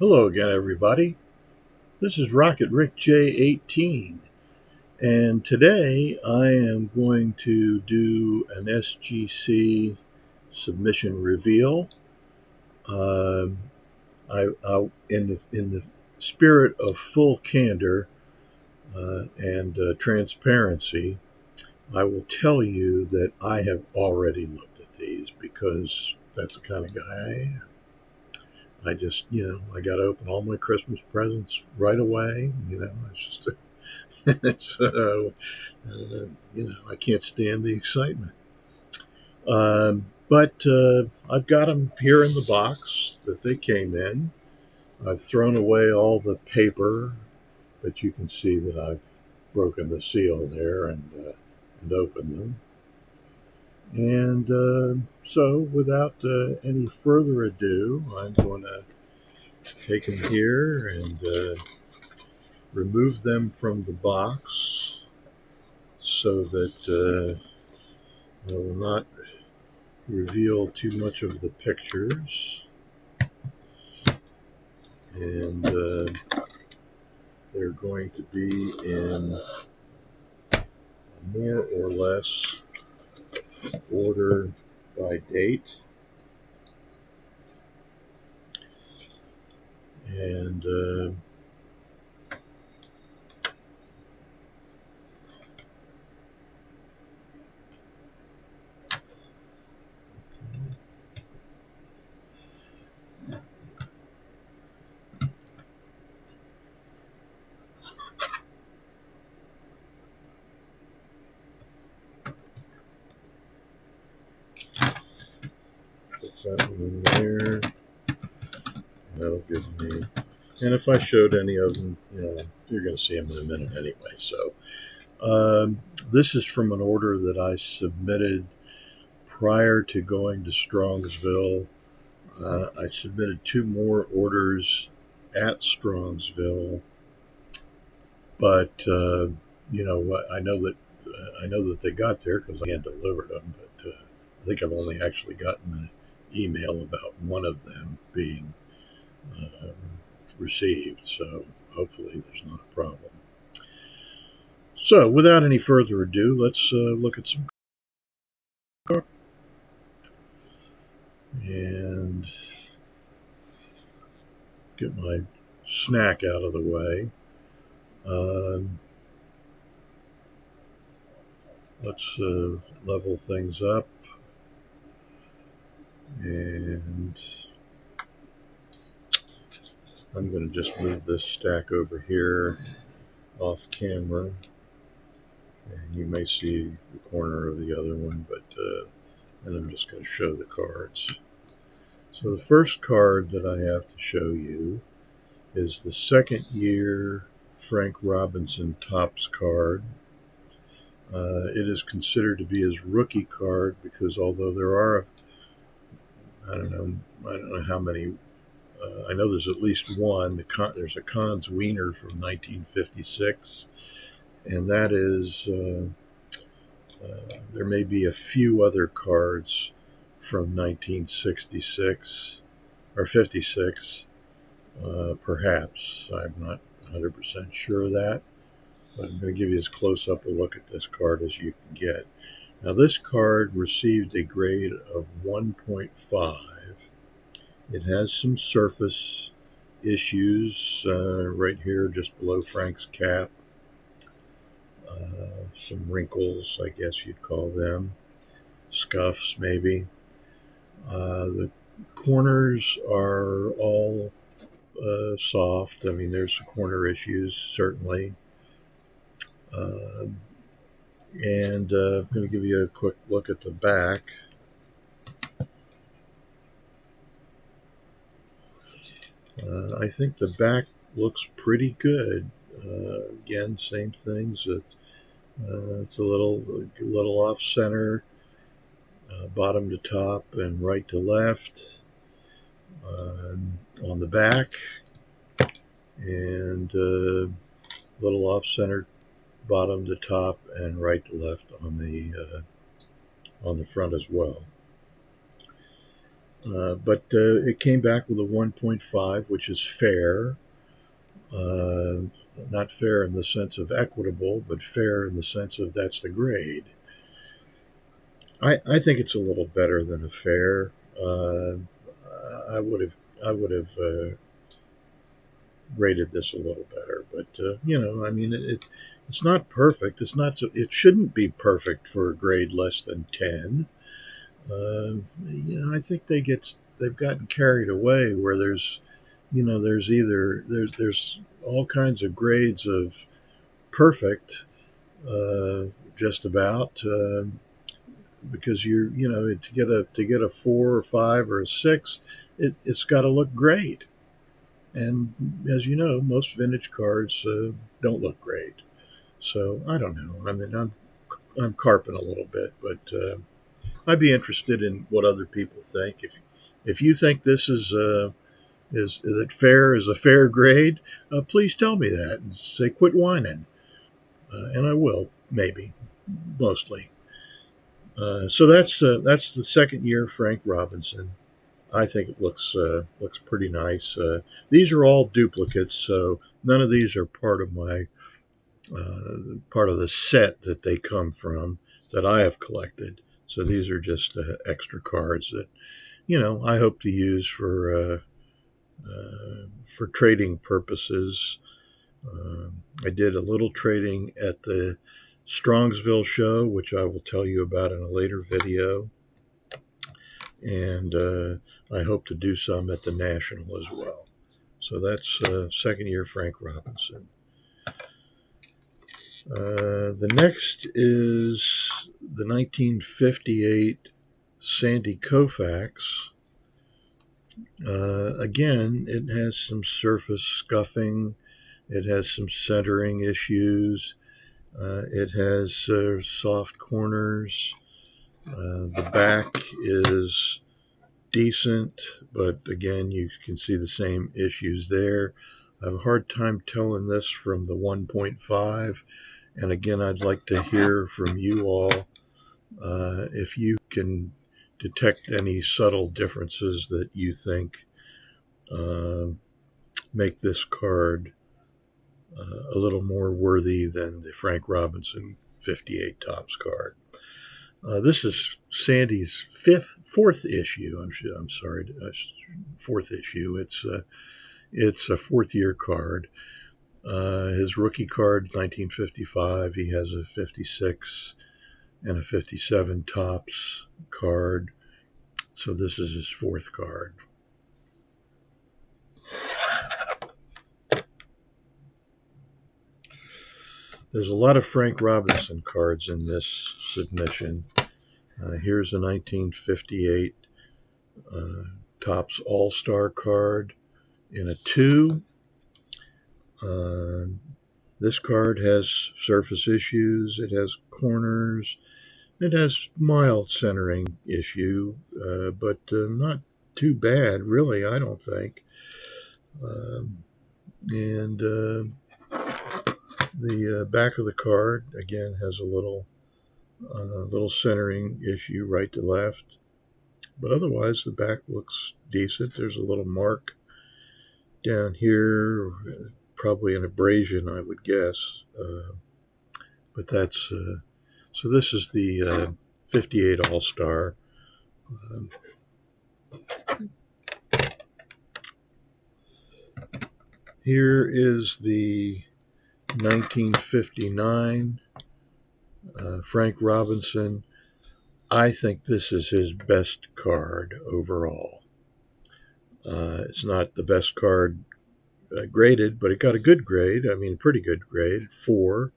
Hello again, everybody. This is Rocket Rick J18, and today I am going to do an SGC submission reveal. Um, in the spirit of full candor and transparency, I will tell you that I have already looked at these because that's the kind of guy I am. I just, I got to open all my Christmas presents right away. It's just, so, I can't stand the excitement. But I've got them here in the box that they came in. I've thrown away all the paper, but you can see that I've broken the seal there and opened them. And so, without any further ado, I'm going to take them here and remove them from the box so that I will not reveal too much of the pictures. And they're going to be in more or less order by date. And put that one in there. That'll give me, and if I showed any of them, you're going to see them in a minute anyway. So this is from an order that I submitted prior to going to Strongsville. I submitted 2 more orders at Strongsville, but I know that they got there because I hand delivered them. But I think I've only actually gotten an email about one of them being received, so hopefully there's not a problem. So, without any further ado, let's look at some cards and get my snack out of the way. Let's level things up, and I'm going to just move this stack over here off camera, and you may see the corner of the other one, but then I'm just going to show the cards. So the first card that I have to show you is the second year Frank Robinson Topps card. It is considered to be his rookie card because although there are, I don't know how many, I know there's at least one. There's a Cons Wiener from 1956, and that is, there may be a few other cards from 1966 or 56, perhaps. I'm not 100% sure of that. But I'm going to give you as close up a look at this card as you can get. Now, this card received a grade of 1.5. It has some surface issues right here just below Frank's cap. Some wrinkles, I guess you'd call them. Scuffs, maybe. The corners are all soft. I mean, there's some corner issues, certainly. And I'm going to give you a quick look at the back. I think the back looks pretty good. Again, same things. It's a little off center, bottom to top and right to left on the back, and a little off center, bottom to top and right to left on the front as well. But it came back with a 1.5, which is fair. Uh, Not fair in the sense of equitable, but fair in the sense of that's the grade. I think it's a little better than a fair. Uh, I would have rated this a little better, but I mean, it's not perfect. It's not. So, it shouldn't be perfect for a grade less than 10. I think they've gotten carried away where there's all kinds of grades of perfect, uh, just about. Because to get a 4 or 5 or a 6, it's got to look great. And as you know, most vintage cars don't look great. So I don't know. I mean, I'm carping a little bit, but I'd be interested in what other people think. If you think this is it fair, is a fair grade, please tell me that and say quit whining, and I will, maybe, mostly. So that's the second year Frank Robinson. I think it looks pretty nice. These are all duplicates, so none of these are part of the set that they come from that I have collected. So these are just extra cards that I hope to use for trading purposes. I did a little trading at the Strongsville show, which I will tell you about in a later video, and I hope to do some at the National as well. So that's second year Frank Robinson. The next is the 1958 Sandy Koufax. Again, it has some surface scuffing. It has some centering issues. It has soft corners. The back is decent, but again, you can see the same issues there. I have a hard time telling this from the 1.5. And again, I'd like to hear from you all if you can detect any subtle differences that you think make this card a little more worthy than the Frank Robinson 58 Topps card. This is Sandy's fourth issue. I'm sorry, fourth issue. It's a fourth year card. His rookie card, 1955. He has a 56 and a 57 Topps card. So this is his fourth card. There's a lot of Frank Robinson cards in this submission. Here's a 1958 Topps All-Star card in a 2. This card has surface issues. It has corners. It has mild centering issue, but not too bad, really, I don't think. And the back of the card, again, has a little centering issue right to left. But otherwise, the back looks decent. There's a little mark down here, probably an abrasion, I would guess. But that's... So this is the 58 All-Star. Here is the 1959 Frank Robinson. I think this is his best card overall. It's not the best card graded, but it got a good grade. I mean, pretty good grade, 4.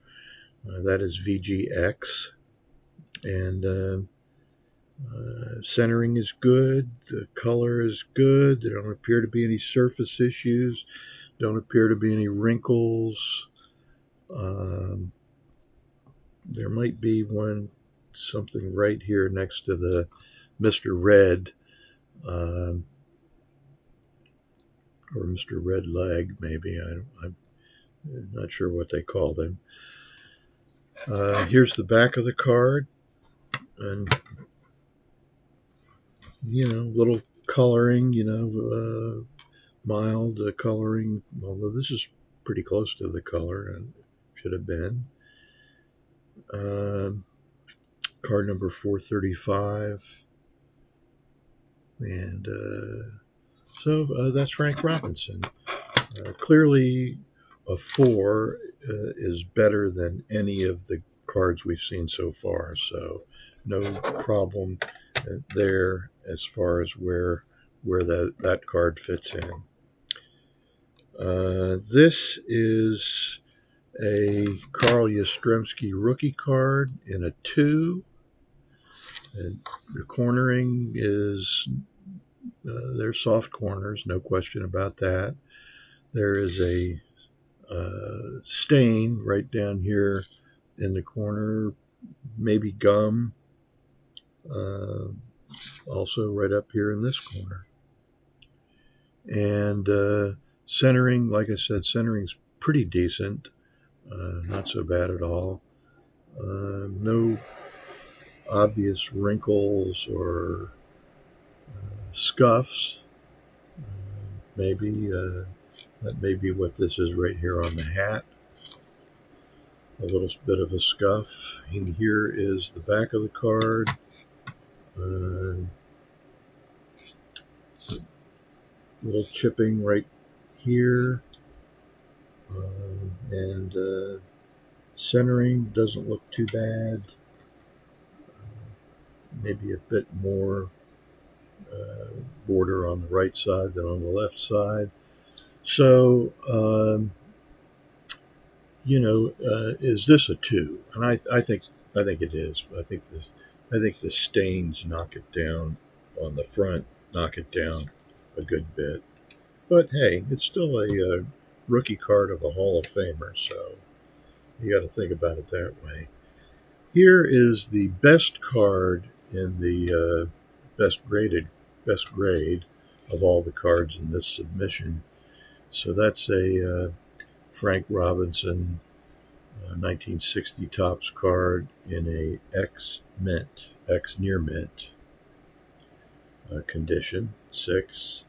That is VGX. And centering is good. The color is good. There don't appear to be any surface issues. Don't appear to be any wrinkles. There might be something right here next to the Mr. Red, or Mr. Red Leg, maybe. I'm not sure what they called him. Here's the back of the card, and little coloring, mild coloring, although this is pretty close to the color and should have been. Card number 435. And so that's Frank Robinson. Clearly, a 4 is better than any of the cards we've seen so far. So no problem there as far as where that card fits in. This is a Carl Yastrzemski rookie card in a 2. And the cornering is, they're soft corners, no question about that. There is a stain right down here in the corner, maybe gum, also right up here in this corner. And centering, like I said, centering's pretty decent, not so bad at all. No obvious wrinkles or scuffs. Maybe that may be what this is right here on the hat. A little bit of a scuff. And here is the back of the card. Little chipping right here. And centering doesn't look too bad. Maybe a bit more border on the right side than on the left side. So, is this a 2? And I think it is. I think the stains knock it down on the front, knock it down a good bit. But hey, it's still a rookie card of a Hall of Famer, so you got to think about it that way. Here is the best card in the best grade of all the cards in this submission. So that's a Frank Robinson 1960 Topps card in a X near mint condition, 6.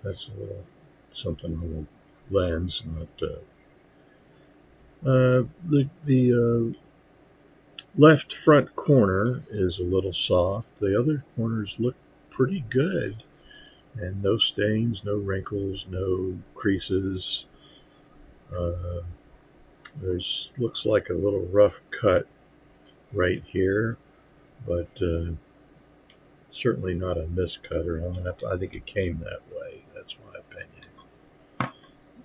That's a little something on the lens, not the left front corner is a little soft. The other corners look pretty good, and no stains, no wrinkles, no creases. There's looks like a little rough cut right here, but certainly not a miscut or anything. I think it came that way. That's my opinion.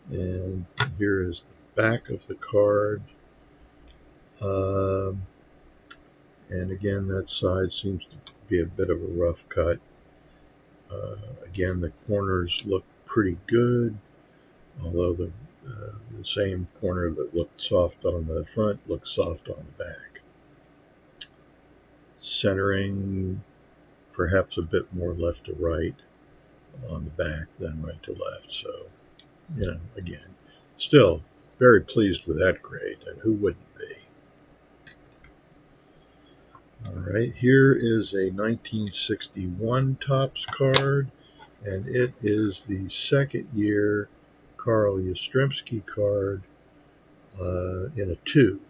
And here is the back of the card. And again, that side seems to be a bit of a rough cut. Again, the corners look pretty good, although the same corner that looked soft on the front looks soft on the back. Centering, perhaps a bit more left to right on the back than right to left. So, again, still very pleased with that grade, and who wouldn't be? All right, here is a 1961 Topps card, and it is the second year Carl Yastrzemski card in a 2.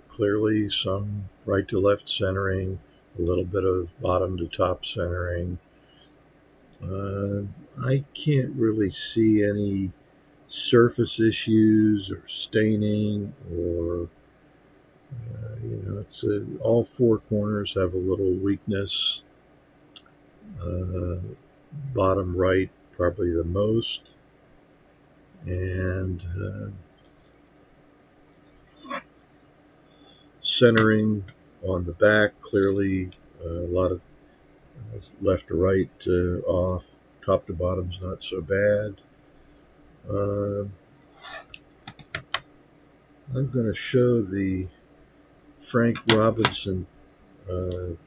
Clearly some right to left centering, a little bit of bottom to top centering. I can't really see any surface issues or staining or it's all 4 corners have a little weakness. Bottom right probably the most, and centering on the back clearly a lot of left to right off. Top to bottom's not so bad. I'm going to show the Frank Robinson. Let's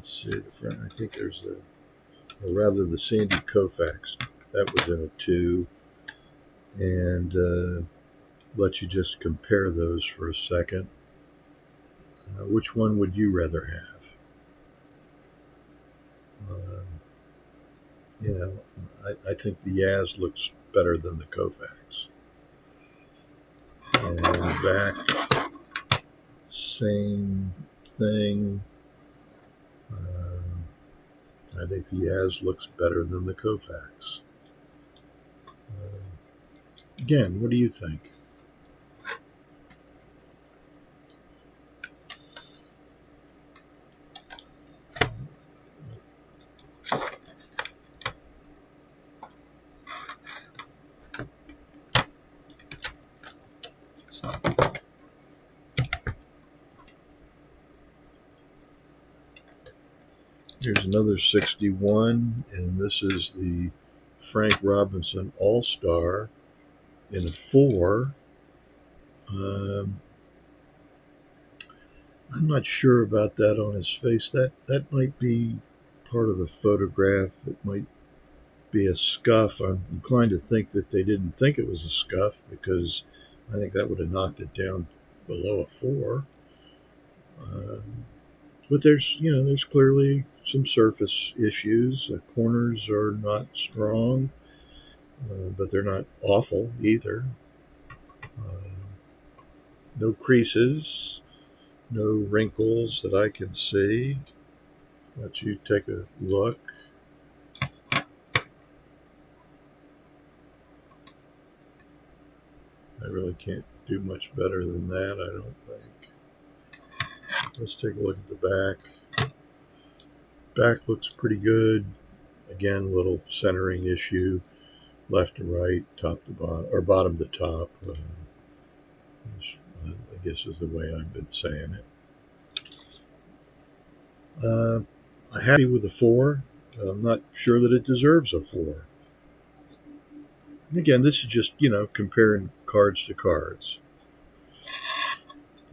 see. I think there's the Sandy Koufax. That was in a 2. And let you just compare those for a second. Which one would you rather have? You know, I think the Yaz looks better than the Koufax. And back, same thing. I think the Yaz looks better than the Koufax. Again, what do you think? Here's another 61, and this is the Frank Robinson All-Star in a 4. Um, I'm not sure about that on his face. That might be part of the photograph. It might be a scuff. I'm inclined to think that they didn't think it was a scuff, because I think that would have knocked it down below a 4. But there's clearly some surface issues. The corners are not strong, but they're not awful either. Uh, no creases, no wrinkles that I can see. Let you take a look. I really can't do much better than that, I don't think. Let's take a look at the back. Back looks pretty good. Again, a little centering issue, left to right, top to bottom, or bottom to top. Which I guess is the way I've been saying it. I'm happy with the 4. I'm not sure that it deserves a 4. And again, this is just, comparing cards to cards.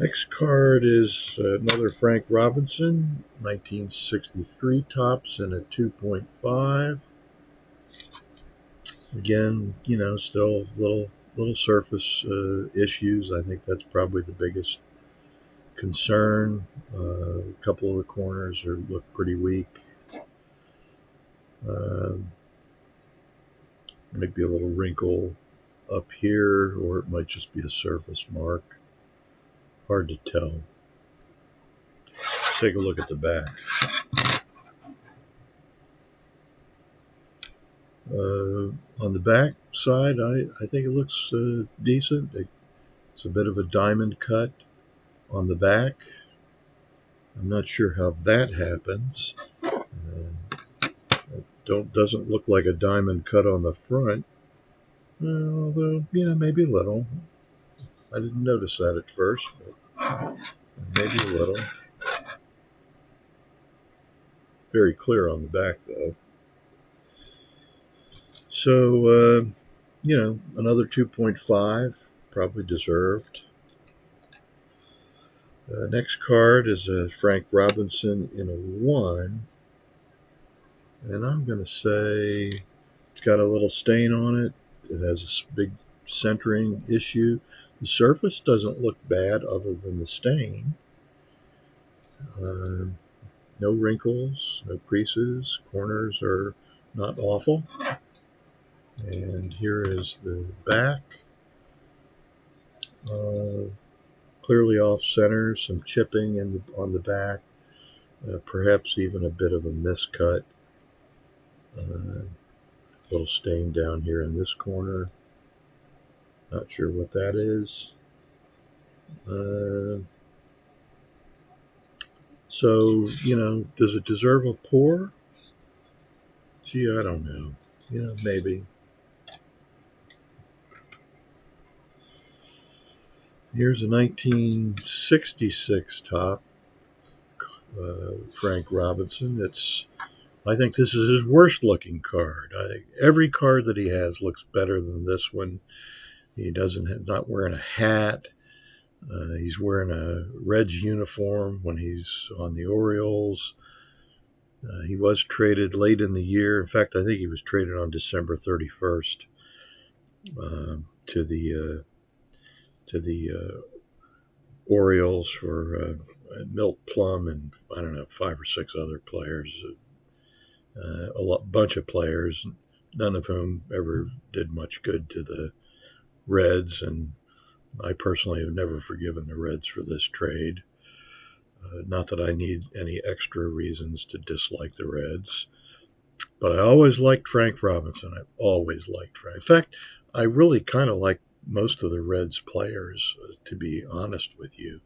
Next card is another Frank Robinson, 1963 tops in a 2.5. Again, still little surface issues. I think that's probably the biggest concern. A couple of the corners look pretty weak. Might be a little wrinkle up here, or it might just be a surface mark. Hard to tell. Let's take a look at the back. On the back side, I think it looks decent. It's a bit of a diamond cut on the back. I'm not sure how that happens. It doesn't look like a diamond cut on the front, although maybe a little. I didn't notice that at first, but maybe a little. Very clear on the back, though. So, another 2.5, probably deserved. Next card is a Frank Robinson in a 1. And I'm going to say it's got a little stain on it. It has a big centering issue. The surface doesn't look bad other than the stain. No wrinkles, no creases. Corners are not awful. And here is the back. Clearly off center, some chipping on the back, perhaps even a bit of a miscut. Little stain down here in this corner. Not sure what that is. So, does it deserve a pour? Gee, I don't know. Maybe. Here's a 1966 top, Frank Robinson. I think this is his worst looking card. I think every card that he has looks better than this one. He not wearing a hat. He's wearing a Reds uniform when he's on the Orioles. He was traded late in the year. In fact, I think he was traded on December 31st to the Orioles for Milt Plum and, I don't know, 5 or 6 other players. bunch of players, none of whom ever did much good to the Reds, and I personally have never forgiven the Reds for this trade. Not that I need any extra reasons to dislike the Reds, but I always liked Frank Robinson. I've always liked Frank. In fact, I really kind of like most of the Reds players, to be honest with you.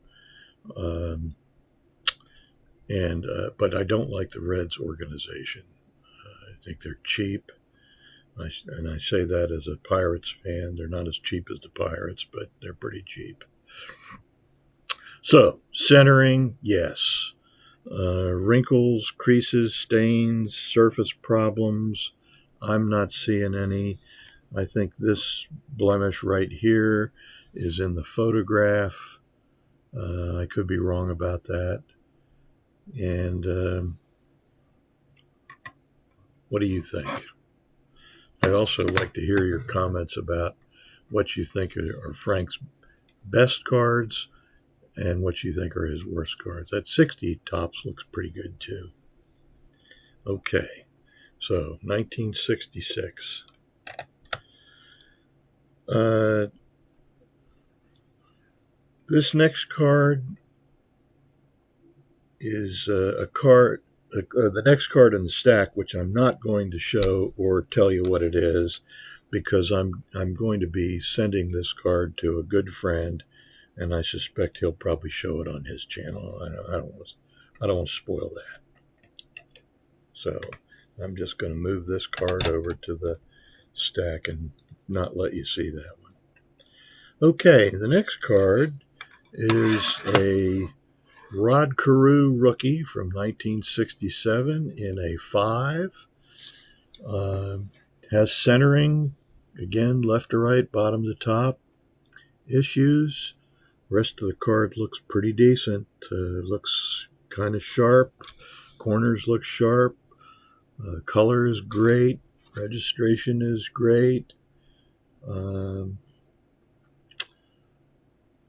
But I don't like the Reds organization. I think they're cheap. And I say that as a Pirates fan. They're not as cheap as the Pirates, but they're pretty cheap. So, centering, yes. Wrinkles, creases, stains, surface problems, I'm not seeing any. I think this blemish right here is in the photograph. I could be wrong about that. And what do you think? I'd also like to hear your comments about what you think are Frank's best cards and what you think are his worst cards. That 60 tops looks pretty good too. Okay, so 1966. This next card is a card, the next card in the stack, which I'm not going to show or tell you what it is, because I'm going to be sending this card to a good friend, and I suspect he'll probably show it on his channel. I don't want to spoil that. So I'm just going to move this card over to the stack and not let you see that one. Okay, the next card is a Rod Carew rookie from 1967 in a 5. Has centering, again, left to right, bottom to top. Issues. Rest of the card looks pretty decent. Looks kind of sharp. Corners look sharp. Color is great. Registration is great.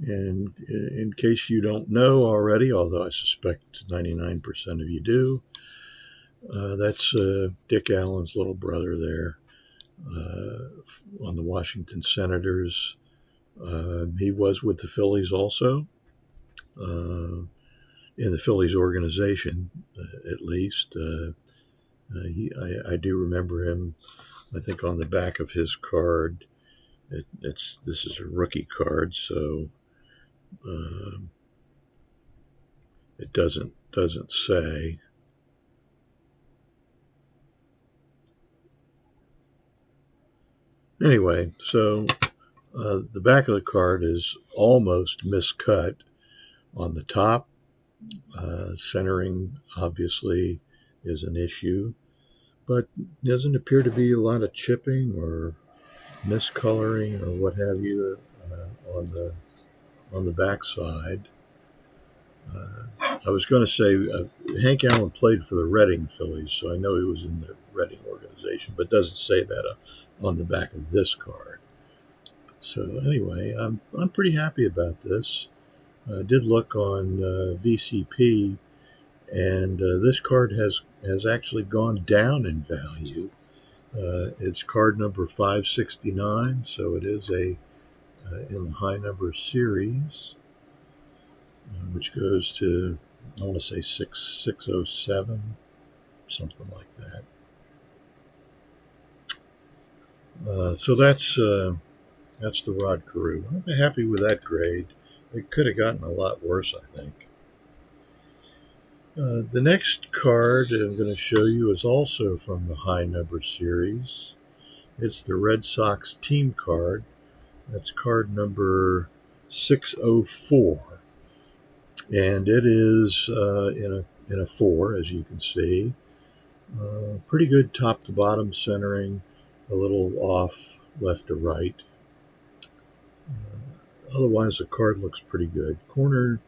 And in case you don't know already, although I suspect 99% of you do, that's Dick Allen's little brother there on the Washington Senators. He was with the Phillies also, in the Phillies organization, at least. I do remember him, I think, on the back of his card. This is a rookie card, so it doesn't say. Anyway, so the back of the card is almost miscut on the top. Centering obviously is an issue, but doesn't appear to be a lot of chipping or miscoloring or what have you on the back side. I was going to say Hank Allen played for the Reading Phillies, so I know he was in the Reading organization, but doesn't say that on the back of this card. So anyway, I'm pretty happy about this. I did look on VCP, and this card has actually gone down in value. It's card number 569, so it is in the high number series, which goes to, I want to say 607, something like that. So that's the Rod Carew. I'm happy with that grade. It could have gotten a lot worse, I think. The next card I'm going to show you is also from the high number series. It's the Red Sox team card. That's card number 604. And it is in a 4, as you can see. Pretty good top to bottom centering, a little off left to right. Otherwise, the card looks pretty good. Corner,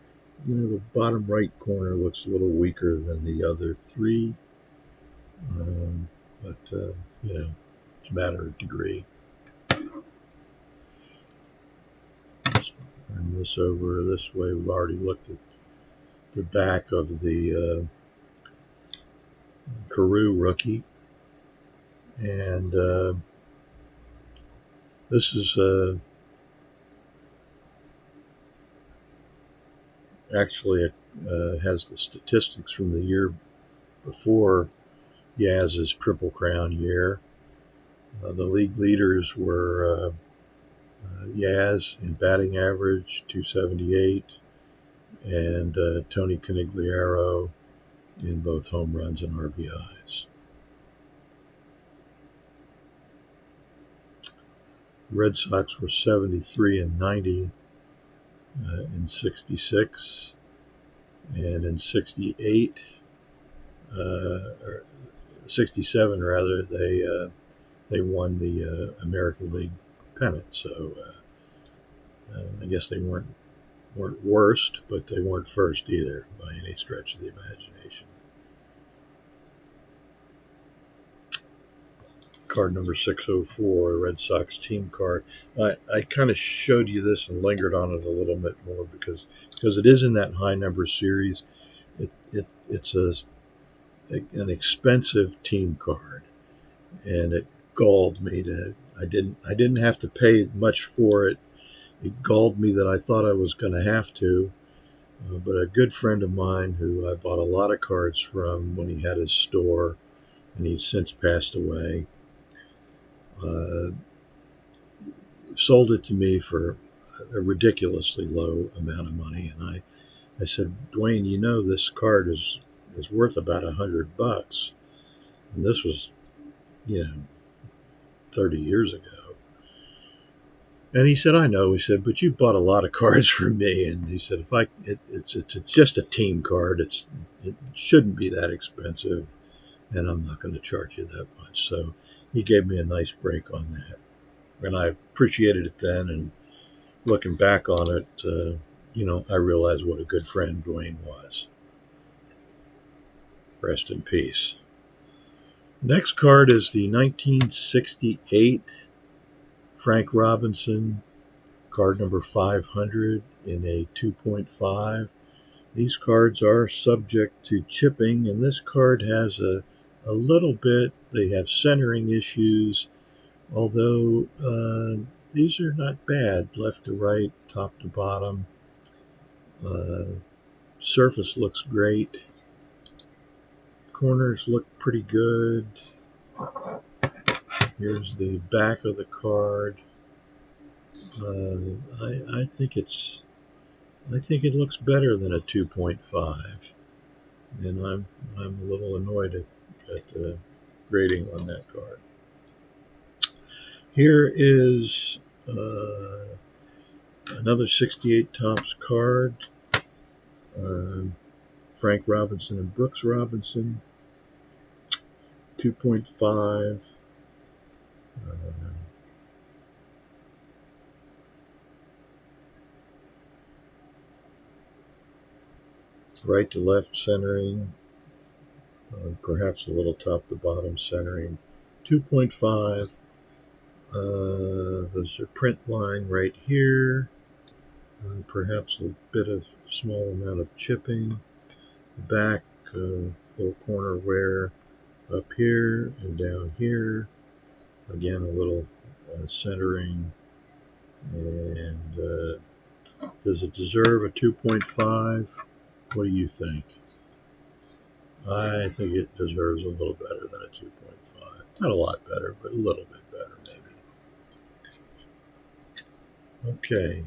the bottom right corner looks a little weaker than the other 3. But it's a matter of degree. Let's turn this over this way. We've already looked at the back of the Carew rookie. And this is actually has the statistics from the year before Yaz's Triple Crown year. The league leaders were Yaz in batting average, 278, and Tony Conigliaro in both home runs and RBIs. The Red Sox were 73 and 90 in 66, and in 68, or 67 rather, they won the American League pennant. So I guess they weren't worst, but they weren't first either by any stretch of the imagination. Card number 604, Red Sox team card. I kind of showed you this and lingered on it a little bit more because it is in that high number series. It's an expensive team card, and it galled me to. I didn't have to pay much for it. It galled me that I thought I was going to have to. But a good friend of mine who I bought a lot of cards from when he had his store, and he's since passed away, sold it to me for a ridiculously low amount of money. And I said, Dwayne, you know this card is worth about $100. And this was, 30 years ago. And he said, I know. He said, but you bought a lot of cards from me. And he said, it's just a team card. It shouldn't be that expensive, and I'm not going to charge you that much. So he gave me a nice break on that, and I appreciated it then. And looking back on it, I realized what a good friend Dwayne was. Rest in peace. Next card is the 1968 Frank Robinson, card number 500 in a 2.5. These cards are subject to chipping, and this card has a little bit. They have centering issues, although these are not bad, left to right, top to bottom. Surface looks great. Corners look pretty good. Here's the back of the card. I think it looks better than a 2.5, and I'm a little annoyed at the grading on that card. Here is another 68 Topps card. Frank Robinson and Brooks Robinson, 2.5. Right to left centering, perhaps a little top to bottom centering, 2.5. There's a print line right here, perhaps a bit of small amount of chipping. The back, little corner wear up here and down here. Again, a little centering. And does it deserve a 2.5? What do you think? I think it deserves a little better than a 2.5. Not a lot better, but a little bit better, maybe. Okay.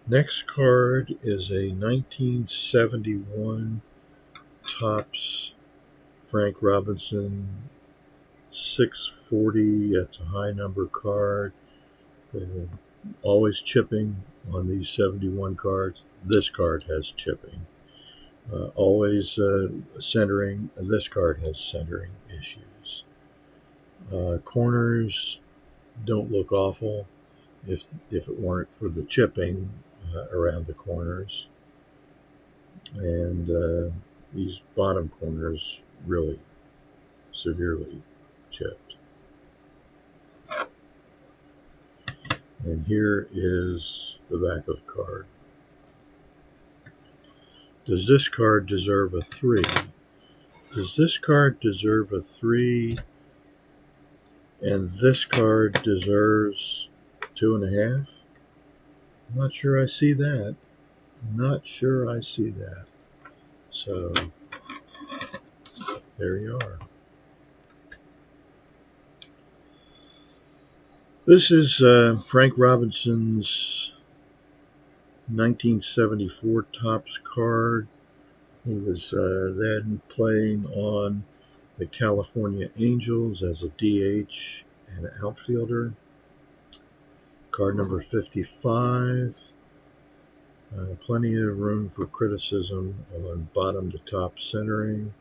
Next card is a 1971 Topps Frank Robinson 640. That's a high number card. Always chipping on these 71 cards. This card has chipping. Always centering. This card has centering issues. Corners don't look awful if it weren't for the chipping around the corners. And these bottom corners really severely chipped. And here is the back of the card. Does this card deserve a 3? Does this card deserve a 3? And this card deserves 2.5? I'm not sure I see that. Not sure I see that. So there you are. This is Frank Robinson's 1974 Topps card. He was then playing on the California Angels as a DH and an outfielder. Card number 55. Plenty of room for criticism on bottom to top centering.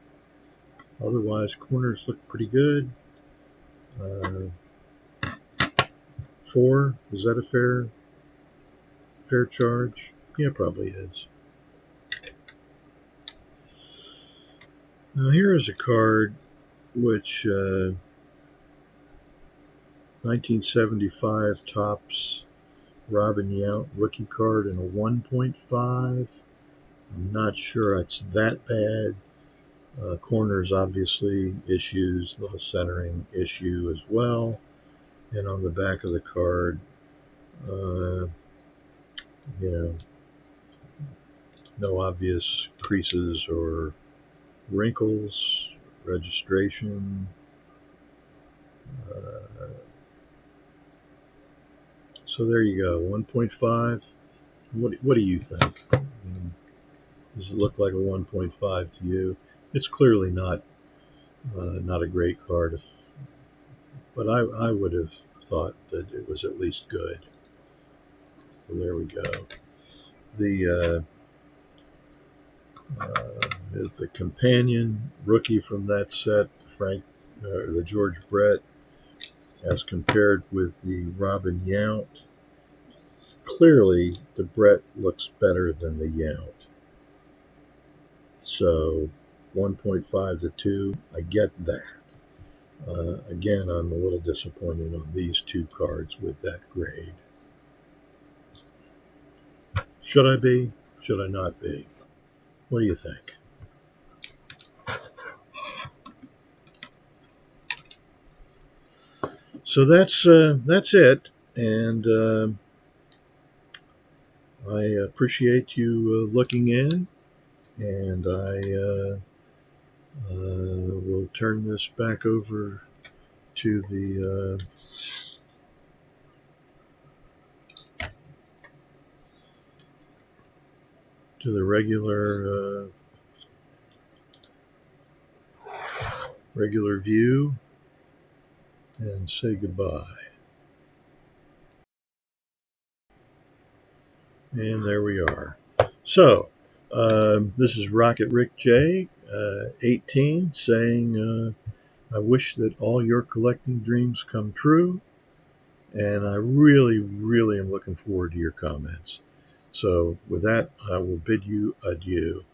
Otherwise, corners look pretty good. 4, is that a fair charge? Yeah, probably is. Now here is a card which 1975 Topps Robin Yount rookie card in a 1.5. I'm not sure it's that bad. Corners obviously issues, little centering issue as well. And on the back of the card, no obvious creases or wrinkles, registration. So there you go, 1.5. What do you think? Does it look like a 1.5 to you? It's clearly not a great card, but I would have thought that it was at least good. So there we go. The is the companion rookie from that set, the George Brett, as compared with the Robin Yount. Clearly, the Brett looks better than the Yount. So 1.5 to 2, I get that. Again, I'm a little disappointed on these two cards with that grade. Should I be? Should I not be? What do you think? So that's it, and I appreciate you looking in, and I will turn this back over to the regular view and say goodbye. And there we are. So this is Rocket Rick J, 18, saying I wish that all your collecting dreams come true, and I really, really am looking forward to your comments. So with that, I will bid you adieu.